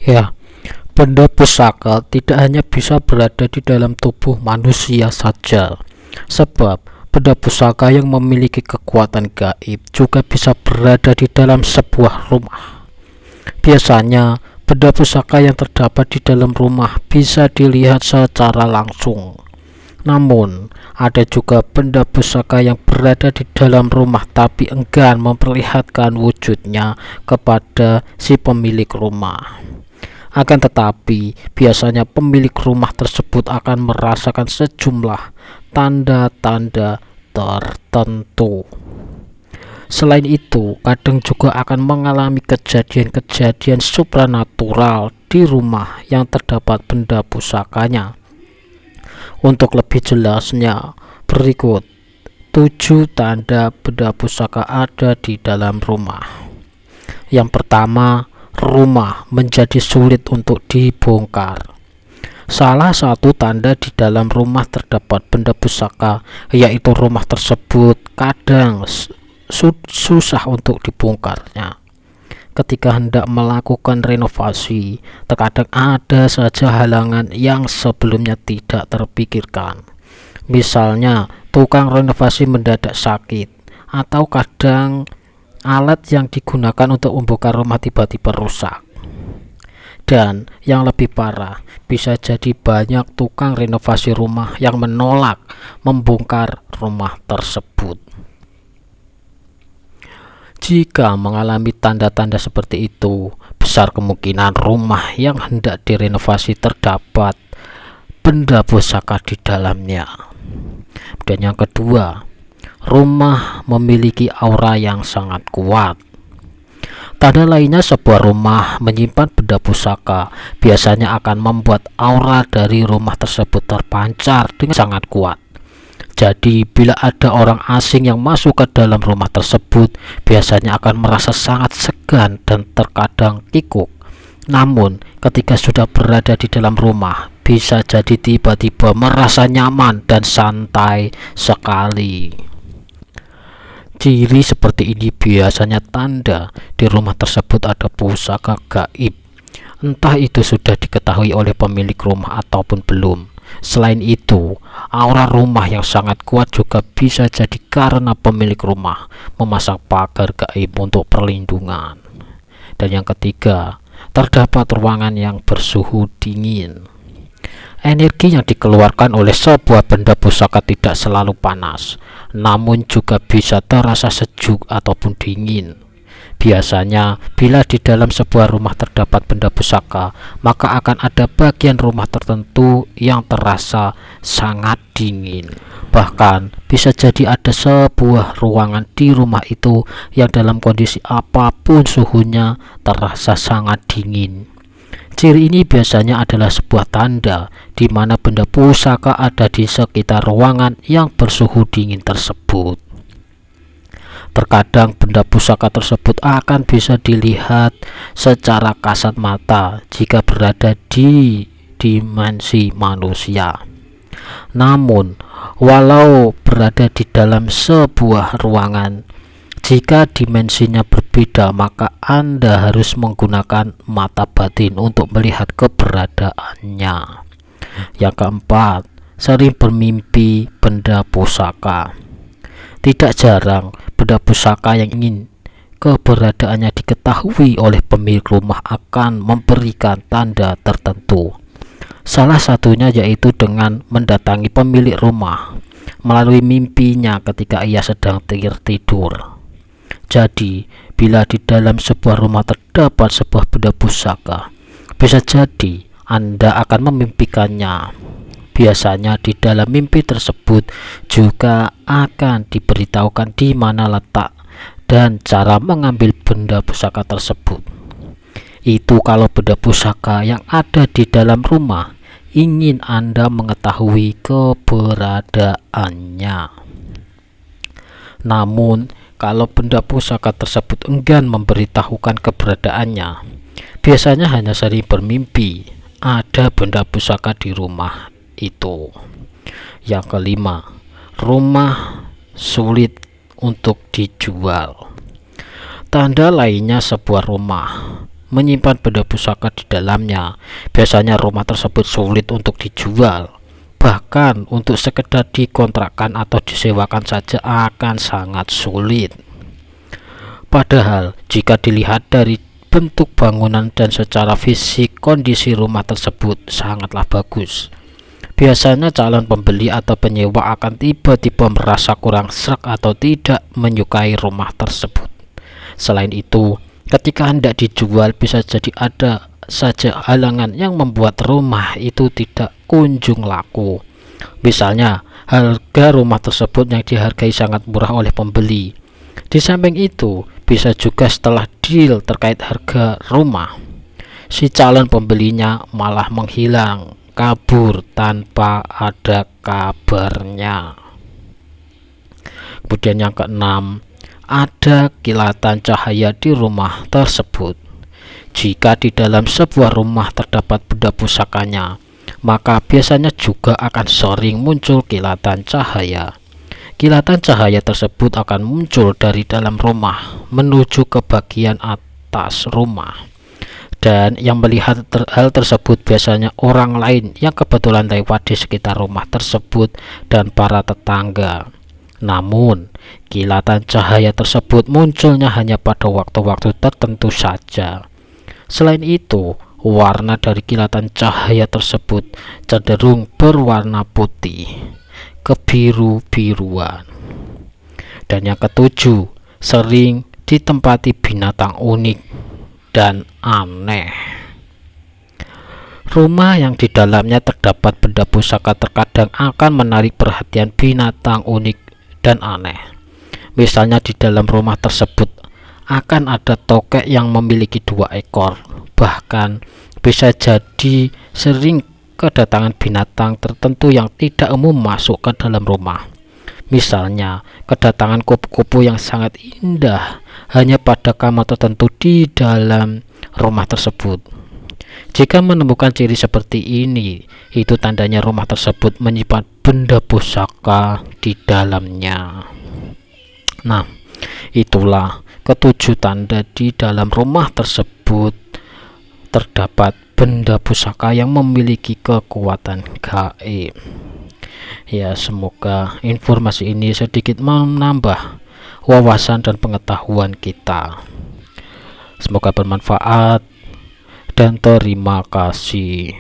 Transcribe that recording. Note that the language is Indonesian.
Ya, benda pusaka tidak hanya bisa berada di dalam tubuh manusia saja, sebab benda pusaka yang memiliki kekuatan gaib juga bisa berada di dalam sebuah rumah. Biasanya, benda pusaka yang terdapat di dalam rumah bisa dilihat secara langsung. Namun, ada juga benda pusaka yang berada di dalam rumah tapi enggan memperlihatkan wujudnya kepada si pemilik rumah. Akan tetapi, biasanya pemilik rumah tersebut akan merasakan sejumlah tanda-tanda tertentu. Selain itu, kadang juga akan mengalami kejadian-kejadian supranatural di rumah yang terdapat benda pusakanya. Untuk lebih jelasnya, berikut 7 tanda benda pusaka ada di dalam rumah. Yang pertama, rumah menjadi sulit untuk dibongkar. Salah satu tanda di dalam rumah terdapat benda pusaka yaitu rumah tersebut kadang susah untuk dibongkarnya. Ketika hendak melakukan renovasi, terkadang ada saja halangan yang sebelumnya tidak terpikirkan. Misalnya, tukang renovasi mendadak sakit, atau kadang alat yang digunakan untuk membongkar rumah tiba-tiba rusak. Dan yang lebih parah, bisa jadi banyak tukang renovasi rumah yang menolak membongkar rumah tersebut. Jika mengalami tanda-tanda seperti itu, besar kemungkinan rumah yang hendak direnovasi terdapat benda pusaka di dalamnya. Dan yang kedua, rumah memiliki aura yang sangat kuat. Tanda lainnya sebuah rumah menyimpan benda pusaka biasanya akan membuat aura dari rumah tersebut terpancar dengan sangat kuat. Jadi, bila ada orang asing yang masuk ke dalam rumah tersebut, biasanya akan merasa sangat segan dan terkadang kikuk. Namun, ketika sudah berada di dalam rumah, bisa jadi tiba-tiba merasa nyaman dan santai sekali. Ciri seperti ini biasanya tanda di rumah tersebut ada pusaka gaib. Entah itu sudah diketahui oleh pemilik rumah ataupun belum. Selain itu, aura rumah yang sangat kuat juga bisa jadi karena pemilik rumah memasang pagar gaib untuk perlindungan. Dan yang ketiga, terdapat ruangan yang bersuhu dingin. Energi yang dikeluarkan oleh sebuah benda pusaka tidak selalu panas, namun juga bisa terasa sejuk ataupun dingin. Biasanya, bila di dalam sebuah rumah terdapat benda pusaka, maka akan ada bagian rumah tertentu yang terasa sangat dingin. Bahkan, bisa jadi ada sebuah ruangan di rumah itu yang dalam kondisi apapun suhunya terasa sangat dingin. Ciri ini biasanya adalah sebuah tanda di mana benda pusaka ada di sekitar ruangan yang bersuhu dingin tersebut. Terkadang benda pusaka tersebut akan bisa dilihat secara kasat mata jika berada di dimensi manusia. Namun, walau berada di dalam sebuah ruangan, jika dimensinya berbeda, maka Anda harus menggunakan mata batin untuk melihat keberadaannya. Yang keempat, sering bermimpi benda pusaka. Tidak jarang, benda pusaka yang ingin keberadaannya diketahui oleh pemilik rumah akan memberikan tanda tertentu. Salah satunya yaitu dengan mendatangi pemilik rumah melalui mimpinya ketika ia sedang tertidur. Jadi, bila di dalam sebuah rumah terdapat sebuah benda pusaka, bisa jadi Anda akan memimpikannya. Biasanya di dalam mimpi tersebut juga akan diberitahukan di mana letak dan cara mengambil benda pusaka tersebut. Itu kalau benda pusaka yang ada di dalam rumah ingin Anda mengetahui keberadaannya. Namun, kalau benda pusaka tersebut enggan memberitahukan keberadaannya, biasanya hanya sering bermimpi ada benda pusaka di rumah itu. Yang kelima, rumah sulit untuk dijual. Tanda lainnya sebuah rumah menyimpan benda pusaka di dalamnya. Biasanya rumah tersebut sulit untuk dijual. Bahkan untuk sekedar dikontrakkan atau disewakan saja akan sangat sulit. Padahal jika dilihat dari bentuk bangunan dan secara fisik, kondisi rumah tersebut sangatlah bagus. Biasanya calon pembeli atau penyewa akan tiba-tiba merasa kurang sreg atau tidak menyukai rumah tersebut. Selain itu, ketika hendak dijual, bisa jadi ada saja halangan yang membuat rumah itu tidak kunjung laku. Misalnya, harga rumah tersebut yang dihargai sangat murah oleh pembeli. Di samping itu, bisa juga setelah deal terkait harga rumah, si calon pembelinya malah menghilang, kabur tanpa ada kabarnya. Kemudian yang keenam, ada kilatan cahaya di rumah tersebut. Jika di dalam sebuah rumah terdapat benda pusakanya, maka biasanya juga akan sering muncul kilatan cahaya. Kilatan cahaya tersebut akan muncul dari dalam rumah menuju ke bagian atas rumah. Dan yang melihat hal tersebut biasanya orang lain yang kebetulan lewat di sekitar rumah tersebut dan para tetangga. Namun, kilatan cahaya tersebut munculnya hanya pada waktu-waktu tertentu saja. Selain itu, warna dari kilatan cahaya tersebut cenderung berwarna putih, kebiru-biruan. Dan yang ketujuh, sering ditempati binatang unik dan aneh. Rumah yang di dalamnya terdapat benda pusaka terkadang akan menarik perhatian binatang unik dan aneh. Misalnya di dalam rumah tersebut akan ada tokek yang memiliki 2 ekor. Bahkan bisa jadi sering kedatangan binatang tertentu yang tidak umum masuk ke dalam rumah. Misalnya kedatangan kupu-kupu yang sangat indah hanya pada kamar tertentu di dalam rumah tersebut. Jika menemukan ciri seperti ini, itu tandanya rumah tersebut menyimpan benda pusaka di dalamnya. Nah, itulah ketujuh tanda di dalam rumah tersebut terdapat benda pusaka yang memiliki kekuatan gaib. Ya, semoga informasi ini sedikit menambah wawasan dan pengetahuan kita. Semoga bermanfaat dan terima kasih.